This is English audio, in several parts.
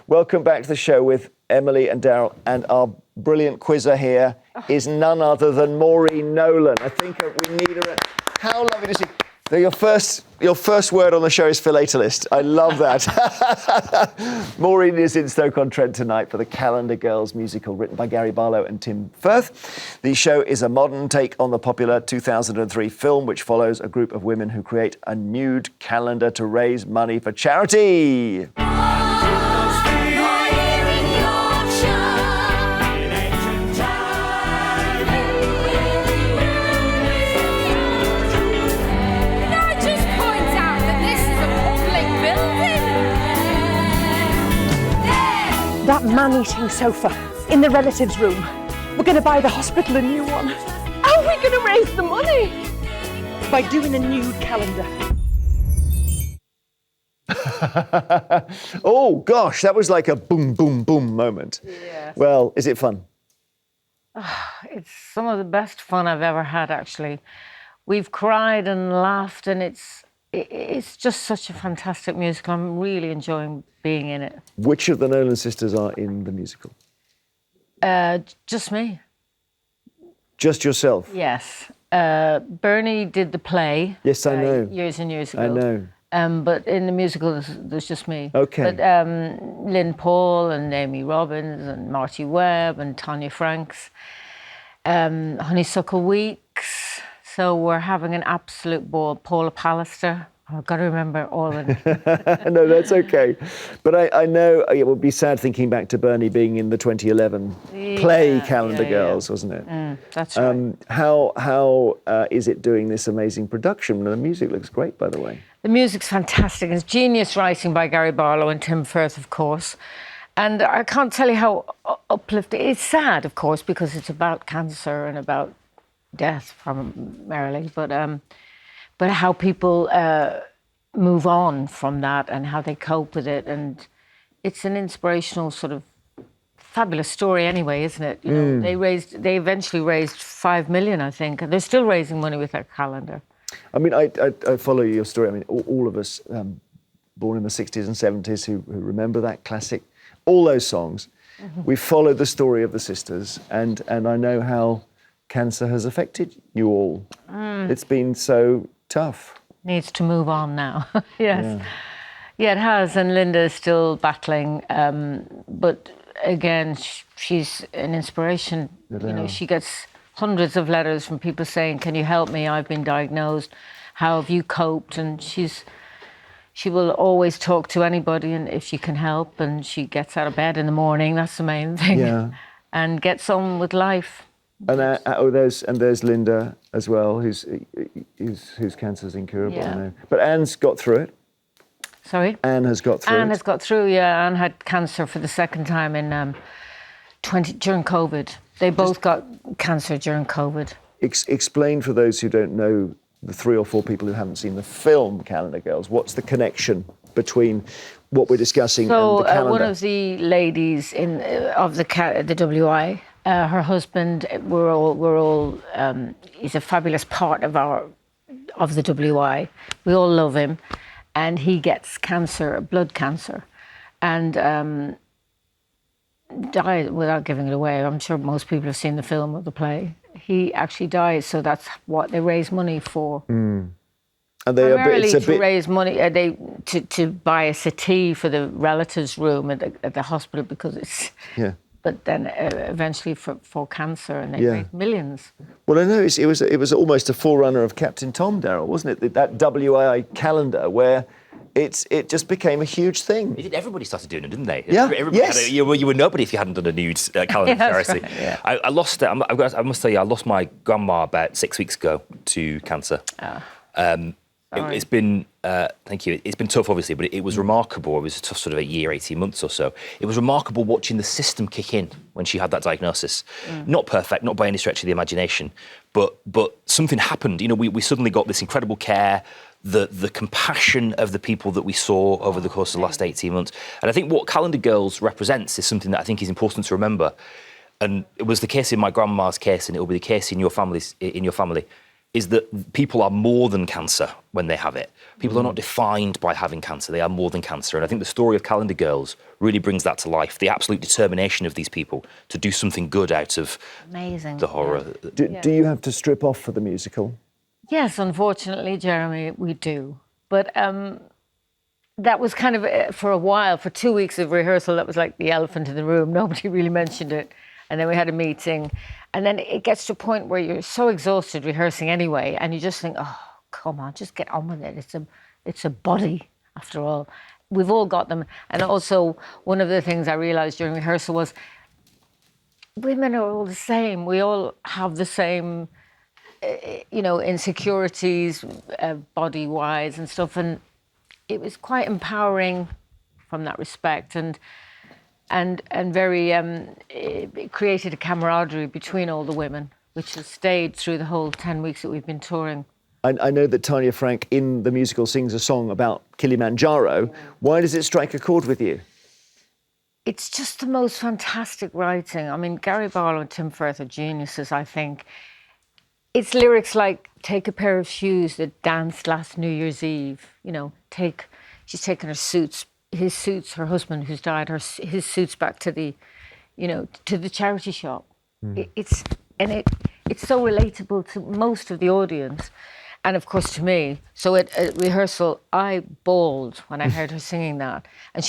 Welcome back to the show with Emily and Daryl, and our brilliant quizzer here is none other than Maureen Nolan. I think we need her. How lovely to see. So your first word on the show is philatelist. I love that. Maureen is in Stoke-on-Trent tonight for the Calendar Girls musical, written by Gary Barlow and Tim Firth. The show is a modern take on the popular 2003 film, which follows a group of women who create a nude calendar to raise money for charity. That man-eating sofa in the relatives' room. We're going to buy the hospital a new one. How are we going to raise the money? By doing a nude calendar. Oh, gosh, that was like a boom, boom, boom moment. Yeah. Well, is it fun? It's some of the best fun I've ever had, actually. We've cried and laughed, and it's just such a fantastic musical. I'm really enjoying being in it. Which of the Nolan sisters are in the musical? Just me. Just yourself? Yes. Bernie did the play. Yes, I know. Years and years ago. I know. But in the musical, there's just me. Okay. But Lynn Paul and Amy Robbins and Marty Webb and Tanya Franks, Honeysuckle Weeks. So we're having an absolute ball. Paula Pallister. I've got to remember all of them. No, that's okay. But I know it would be sad thinking back to Bernie being in the 2011 play Calendar Girls, wasn't it? That's right. How is it doing this amazing production? The music looks great, by the way. The music's fantastic. It's genius writing by Gary Barlow and Tim Firth, of course. And I can't tell you how uplifting. It's sad, of course, because it's about cancer and about death primarily, but how people move on from that and how they cope with it. And it's an inspirational sort of fabulous story anyway, isn't it? You know, they eventually raised 5 million, I think, and they're still raising money with that calendar. I mean, I follow your story. I mean, all of us born in the 60s and 70s who remember that classic, all those songs, we followed the story of the sisters, and I know how cancer has affected you all. It's been so tough. Needs to move on now. Yes. Yeah, it has. And Linda is still battling. But again, she's an inspiration. You know, she gets hundreds of letters from people saying, "Can you help me? I've been diagnosed. How have you coped?" And she will always talk to anybody, and if she can help, and she gets out of bed in the morning. That's the main thing. Yeah. And gets on with life. And there's Linda as well, whose cancer's incurable. Yeah. I know. But Anne's got through it. Sorry? Anne has got through it. Anne has got through, yeah. Anne had cancer for the second time in during COVID. They both got cancer during COVID. Explain for those who don't know, the 3 or 4 people who haven't seen the film Calendar Girls, what's the connection between what we're discussing and the calendar? One of the ladies of the WI, her husband, we're all he's a fabulous part of the WI. We all love him, and he gets cancer, blood cancer, and died without giving it away. I'm sure most people have seen the film or the play. He actually died, so that's what they raise money for. And primarily to raise money, to buy a settee for the relatives' room at the hospital, because it's. Yeah. But then eventually for cancer, and they raised millions. Well, I know it was almost a forerunner of Captain Tom, Daryl, wasn't it? That WI calendar where it just became a huge thing. Everybody started doing it, didn't they? Yeah. Yes. You were nobody if you hadn't done a nude calendar charity. Right, yeah. I lost it. I must tell you, I lost my grandma about 6 weeks ago to cancer. It's been, thank you, it's been tough, obviously, but it was remarkable. It was a tough sort of a year, 18 months or so. It was remarkable watching the system kick in when she had that diagnosis. Not perfect, not by any stretch of the imagination, but something happened. You know, we suddenly got this incredible care, the compassion of the people that we saw over the course of the last 18 months. And I think what Calendar Girls represents is something that I think is important to remember. And it was the case in my grandma's case, and it will be the case in your family. is that people are more than cancer when they have it. People are not defined by having cancer. They are more than cancer. And I think the story of Calendar Girls really brings that to life. The absolute determination of these people to do something good out of Amazing. the horror. Do you have to strip off for the musical? Yes, unfortunately, Jeremy, we do. But that was kind of, for a while, for 2 weeks of rehearsal, that was like the elephant in the room. Nobody really mentioned it. And then we had a meeting. And then it gets to a point where you're so exhausted rehearsing anyway, and you just think, oh, come on, just get on with it. It's a body, after all. We've all got them. And also, one of the things I realised during rehearsal was women are all the same. We all have the same, insecurities, body-wise and stuff. And it was quite empowering from that respect. And very, it created a camaraderie between all the women, which has stayed through the whole 10 weeks that we've been touring. I know that Tanya Frank in the musical sings a song about Kilimanjaro. Why does it strike a chord with you? It's just the most fantastic writing. I mean, Gary Barlow and Tim Firth are geniuses, I think. It's lyrics like, take a pair of shoes that danced last New Year's Eve. She's taken his suits, her husband who's died, his suits back to the charity shop. It's so relatable to most of the audience, and of course to me. So at rehearsal, I bawled when I heard her singing that. And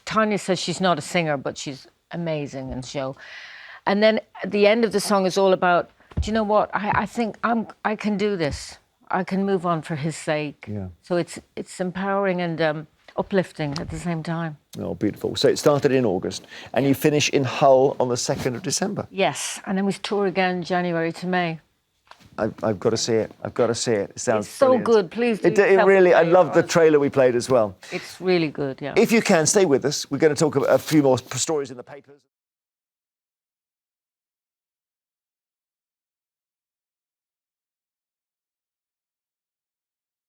Tanya says she's not a singer, but she's amazing in the show. And then at the end of the song is all about, do you know what? I think I can do this. I can move on for his sake. Yeah. So it's empowering and uplifting at the same time. Oh, beautiful. So it started in August and you finish in Hull on the 2nd of December. Yes, and then we tour again January to May. I've got to see it. I've got to see it. It sounds It's so brilliant. good. Please do. It really, I love the trailer we played as well. It's really good, yeah. If you can, stay with us. We're going to talk about a few more stories in the papers.